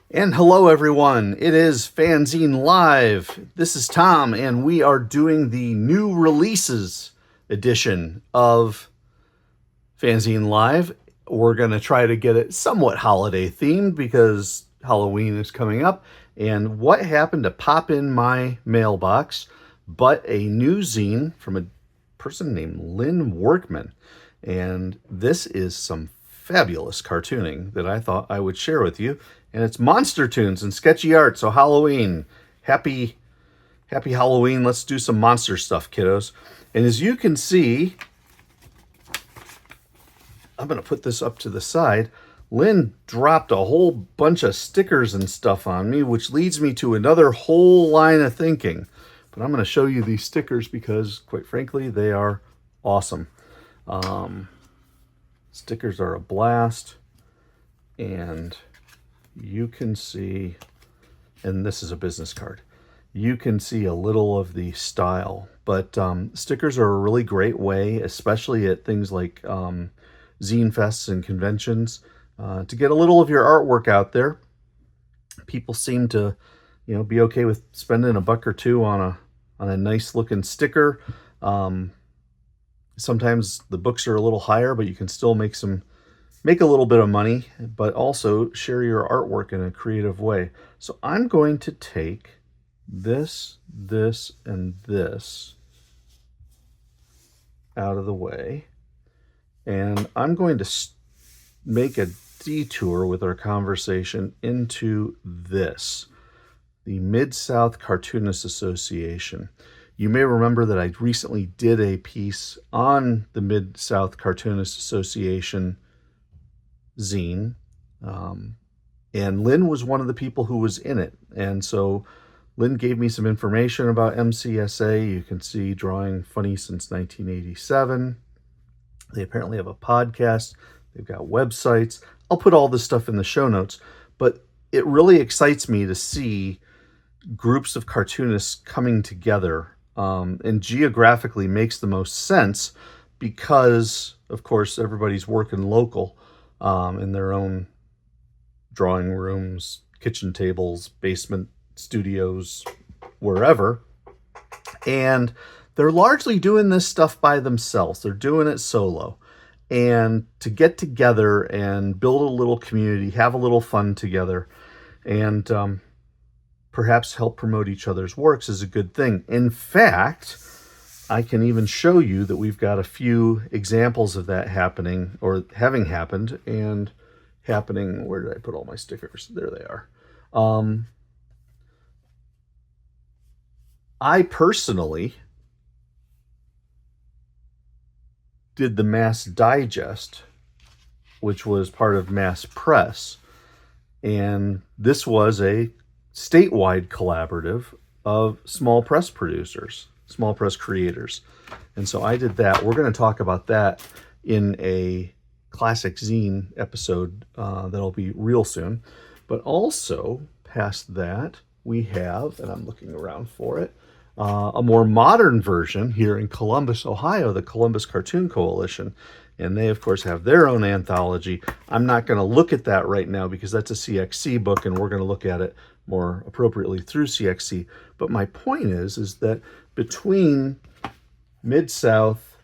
And hello everyone, it is FANzine Live. This is Tom, and we are doing the new releases edition of FANzine Live. We're going to try to get it somewhat holiday themed because Halloween is coming up. And what happened to pop in my mailbox but a new zine from a person named Lin Workman. And this is some fabulous cartooning that I thought I would share with you. And it's monster tunes and sketchy art. So Halloween, happy Halloween. Let's do some monster stuff, kiddos. And as you can see, I'm going to put this up to the side. Lynn dropped a whole bunch of stickers and stuff on me, which leads me to another whole line of thinking. But I'm going to show you these stickers because, quite frankly, they are awesome. Stickers are a blast. And you can see, and this is a business card, you can see a little of the style. But stickers are a really great way, especially at things like zine fests and conventions, to get a little of your artwork out there. People seem to, be okay with spending a buck or two on a nice looking sticker. Sometimes the books are a little higher, but you can still make a little bit of money, but also share your artwork in a creative way. So I'm going to take this, and this out of the way, and I'm going to make a detour with our conversation into this, the Mid-South Cartoonists Association. You may remember that I recently did a piece on the Mid-South Cartoonists Association zine, and Lynn was one of the people who was in it. And so Lynn gave me some information about MCSA. You can see drawing funny since 1987. They apparently have a podcast. They've got websites. I'll put all this stuff in the show notes, but it really excites me to see groups of cartoonists coming together, and geographically makes the most sense because, of course, everybody's working local in their own drawing rooms, kitchen tables, basement studios, wherever. And they're largely doing this stuff by themselves. They're doing it solo. And to get together and build a little community, have a little fun together, and perhaps help promote each other's works is a good thing. In fact, I can even show you that we've got a few examples of that happening, or having happened, and happening. Where did I put all my stickers? There they are. I personally did the Mass Digest, which was part of Mass Press, and this was a statewide collaborative of small press producers, small press creators. And so I did that. We're going to talk about that in a classic zine episode that'll be real soon. But also past that, we have, and I'm looking around for it, a more modern version here in Columbus, Ohio, the Columbus Cartoon Coalition. And they, of course, have their own anthology. I'm not going to look at that right now because that's a CXC book, and we're going to look at it more appropriately through CXC. But my point is that between Mid-South,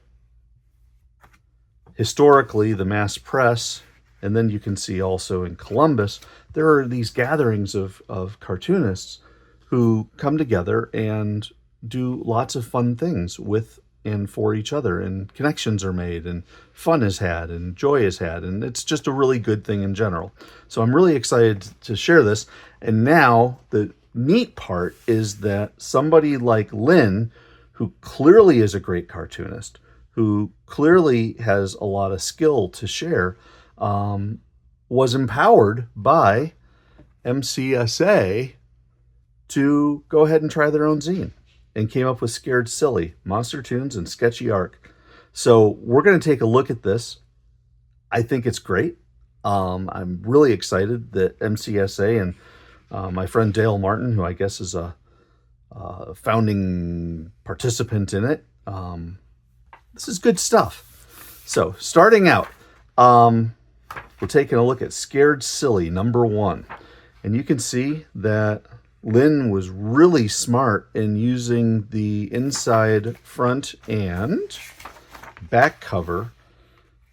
historically, the Mass Press, and then you can see also in Columbus, there are these gatherings of cartoonists who come together and do lots of fun things with and for each other, and connections are made, and fun is had, and joy is had, and it's just a really good thing in general. So I'm really excited to share this. And now the neat part is that somebody like Lynn, who clearly is a great cartoonist, who clearly has a lot of skill to share, was empowered by MCSA to go ahead and try their own zine. and came up with Scared Silly, Monster Tunes and Sketchy Arc. So we're going to take a look at this. I think it's great. I'm really excited that MCSA and my friend Dale Martin, who I guess is a founding participant in it, this is good stuff. So starting out, we're taking a look at Scared Silly #1. And you can see that Lin was really smart in using the inside, front, and back cover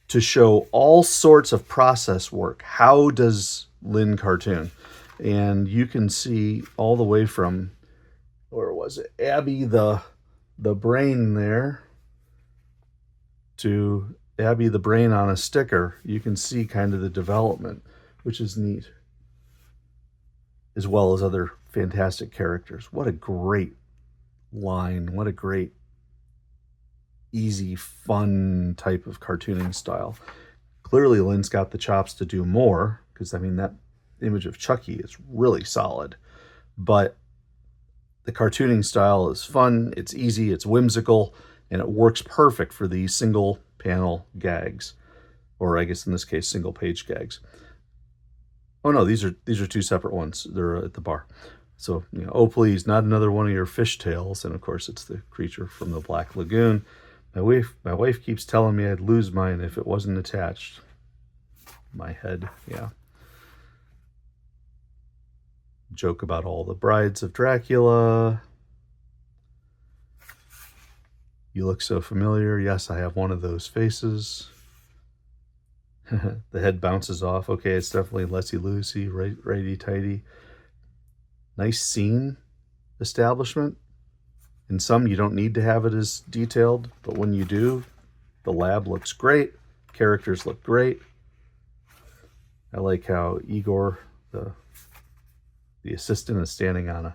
to show all sorts of process work. How does Lin cartoon? And you can see all the way from, where was it, Abby the brain there, to Abby the brain on a sticker. You can see kind of the development, which is neat, as well as other fantastic characters. What a great line. What a great, easy, fun type of cartooning style. Clearly, Lin's got the chops to do more, because, I mean, that image of Chucky is really solid. But the cartooning style is fun, it's easy, it's whimsical, and it works perfect for these single panel gags. Or I guess in this case, single page gags. Oh no, these are two separate ones. They're at the bar. So, you know, oh please, not another one of your fishtails. And of course, it's the creature from the Black Lagoon. My wife keeps telling me I'd lose mine if it wasn't attached. My head, yeah. Joke about all the brides of Dracula. You look so familiar. Yes, I have one of those faces. The head bounces off. Okay, it's definitely Lessy-Lucy, righty-tighty. Nice scene establishment. In some, you don't need to have it as detailed, but when you do, the lab looks great. Characters look great. I like how Igor, the assistant, is standing on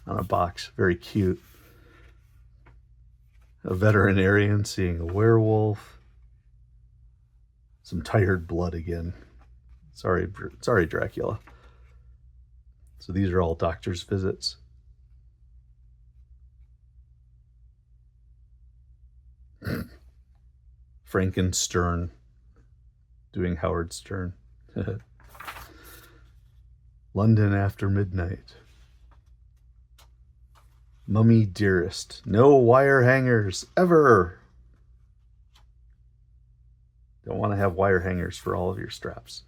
a box. Very cute. A veterinarian seeing a werewolf. Some tired blood again. Sorry, Dracula. So these are all doctor's visits. Frankenstern doing Howard Stern. London after midnight. Mummy dearest. No wire hangers ever. Don't want to have wire hangers for all of your straps.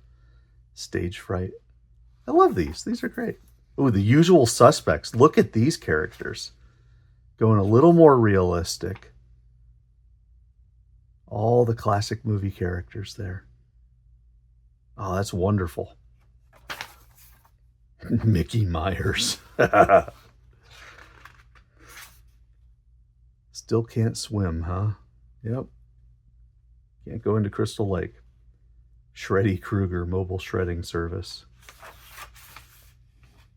Stage fright. I love these. These are great. Oh, the usual suspects. Look at these characters. Going a little more realistic. All the classic movie characters there. Oh, that's wonderful. Mickey Myers. Still can't swim, huh? Yep. Can't go into Crystal Lake. Shreddy Krueger mobile shredding service.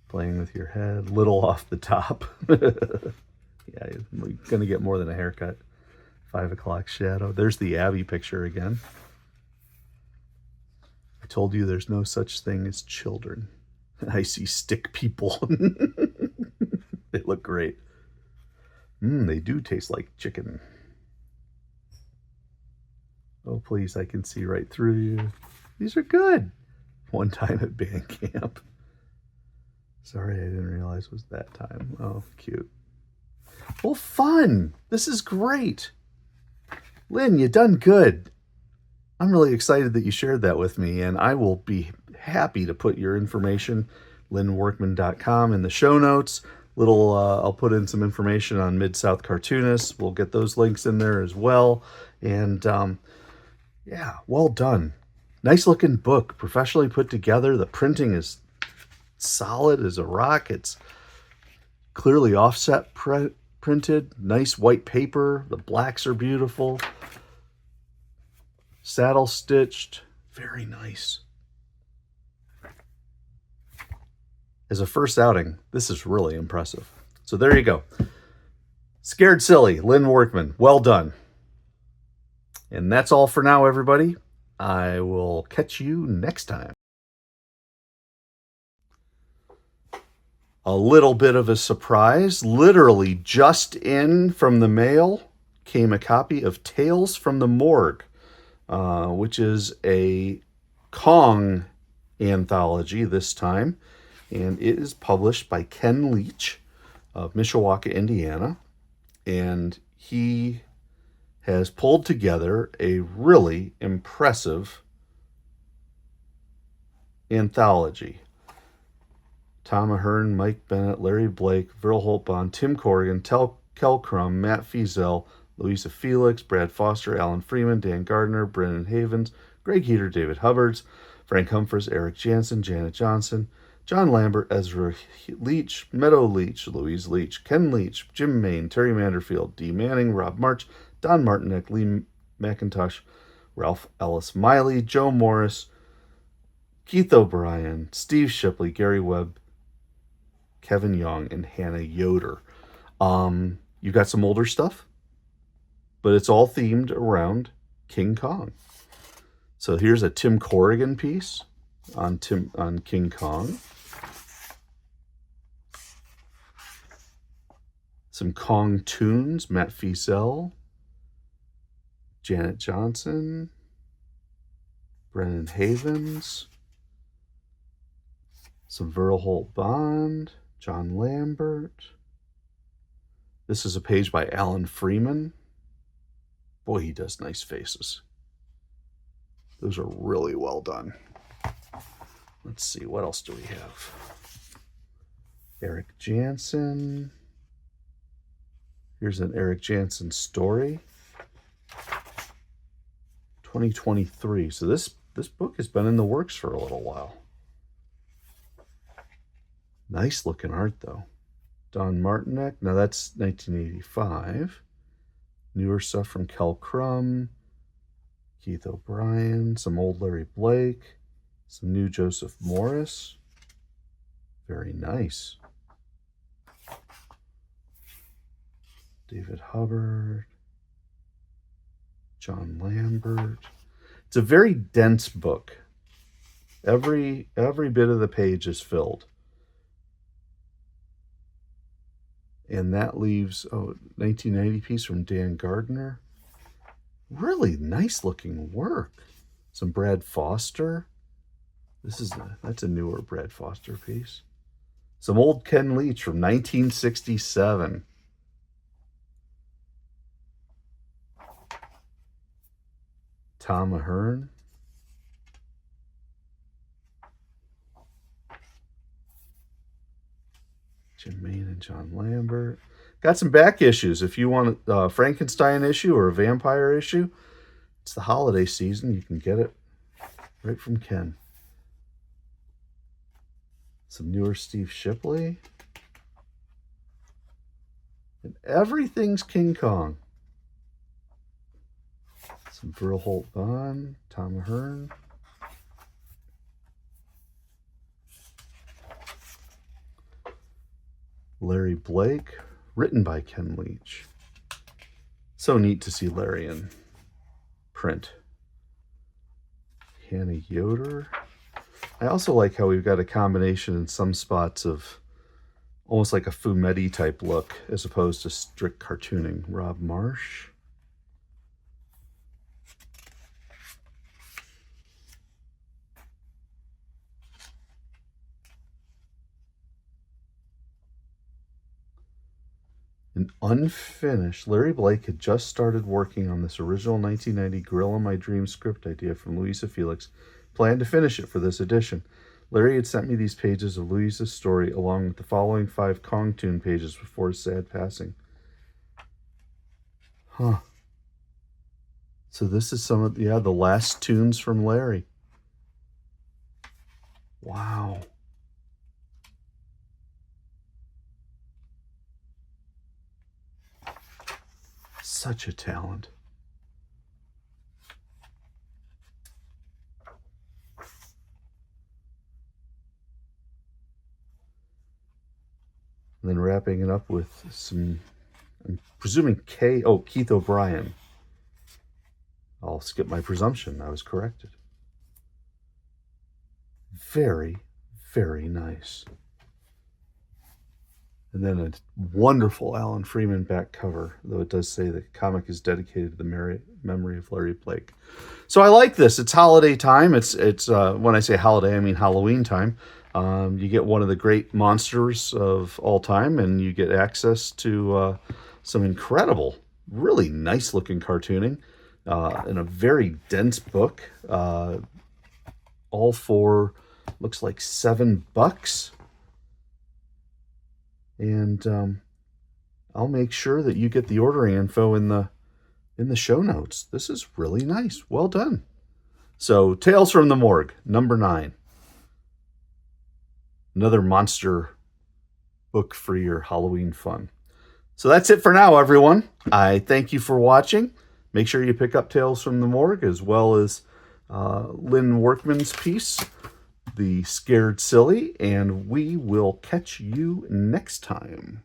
Playing with your head. Little off the top. Yeah, you're going to get more than a haircut. 5 o'clock shadow. There's the Abby picture again. I told you there's no such thing as children. I see stick people. They look great. They do taste like chicken. Oh, please, I can see right through you. These are good. One time at band camp. Sorry, I didn't realize it was that time. Oh, cute. Well, fun. This is great. Lin, you done good. I'm really excited that you shared that with me, and I will be happy to put your information, linworkman.com, in the show notes. I'll put in some information on Mid-South Cartoonists. We'll get those links in there as well. And yeah, well done. Nice looking book, professionally put together. The printing is solid as a rock. It's clearly offset printed. Nice white paper. The blacks are beautiful. Saddle stitched. Very nice. As a first outing, this is really impressive. So there you go. Scared Silly, Lin Workman. Well done. And that's all for now, everybody. I will catch you next time. A little bit of a surprise, literally just in from the mail came a copy of Tales from the Morgue, which is a Kong anthology this time, and it is published by Ken Leach of Mishawaka, Indiana, and he has pulled together a really impressive anthology. Tom Ahern, Mike Bennett, Larry Blake, Virl Holtbaum, Tim Corrigan, Kel Crum, Matt Feazell, Louisa Felix, Brad Foster, Alan Freeman, Dan Gardner, Brennan Havens, Greg Heater, David Hubbards, Frank Humphries, Eric Jansen, Janet Johnson, John Lambert, Ezra Leach, Meadow Leach, Louise Leach, Ken Leach, Jim Main, Terry Manderfield, Dee Manning, Rob March, Don Martinek, Lee McIntosh, Ralph Ellis Miley, Joe Morris, Keith O'Brien, Steve Shipley, Gary Webb, Kevin Young, and Hannah Yoder. You got some older stuff, but it's all themed around King Kong. So here's a Tim Corrigan piece on King Kong. Some Kong tunes, Matt Feazell, Janet Johnson, Brennan Havens, some Virl Holt Bond, John Lambert. This is a page by Alan Freeman. Boy, he does nice faces. Those are really well done. Let's see, what else do we have? Eric Jansen. Here's an Eric Jansen story. 2023. So this book has been in the works for a little while. Nice looking art, though. Don Martinek. Now that's 1985. Newer stuff from Kel Crum, Keith O'Brien, some old Larry Blake, some new Joseph Morris. Very nice. David Hubbard, John Lambert. It's a very dense book. Every bit of the page is filled. And that leaves, 1990 piece from Dan Gardner. Really nice looking work. Some Brad Foster. That's a newer Brad Foster piece. Some old Ken Leach from 1967. Tom Ahern. Jim Main and John Lambert. Got some back issues. If you want a Frankenstein issue or a vampire issue, it's the holiday season. You can get it right from Ken. Some newer Steve Shipley. And everything's King Kong. Some Virl Holt Bond, Tom Ahern. Larry Blake, written by Ken Leach. So neat to see Larry in print. Hannah Yoder. I also like how we've got a combination in some spots of almost like a fumetti type look as opposed to strict cartooning. Rob Marsh. An unfinished. Larry Blake had just started working on this original 1990 Gorilla My Dream script idea from Louisa Felix. Planned to finish it for this edition. Larry had sent me these pages of Louisa's story along with the following 5 Kong tune pages before his sad passing. Huh. So this is some of the last tunes from Larry. Wow. Such a talent. And then wrapping it up with some, I'm presuming Keith O'Brien. I'll skip my presumption. I was corrected. Very, very nice. And then a wonderful Alan Freeman back cover, though it does say the comic is dedicated to the memory of Larry Blake. So I like this. It's holiday time. It's when I say holiday, I mean Halloween time. You get one of the great monsters of all time, and you get access to some incredible, really nice looking cartooning in a very dense book. All for looks like $7. And I'll make sure that you get the ordering info in the show notes. This is really nice. Well done. So, Tales from the Morgue, number 9. Another monster book for your Halloween fun. So that's it for now, everyone. I thank you for watching. Make sure you pick up Tales from the Morgue, as well as Lin Workman's piece, The Scared Silly, and we will catch you next time.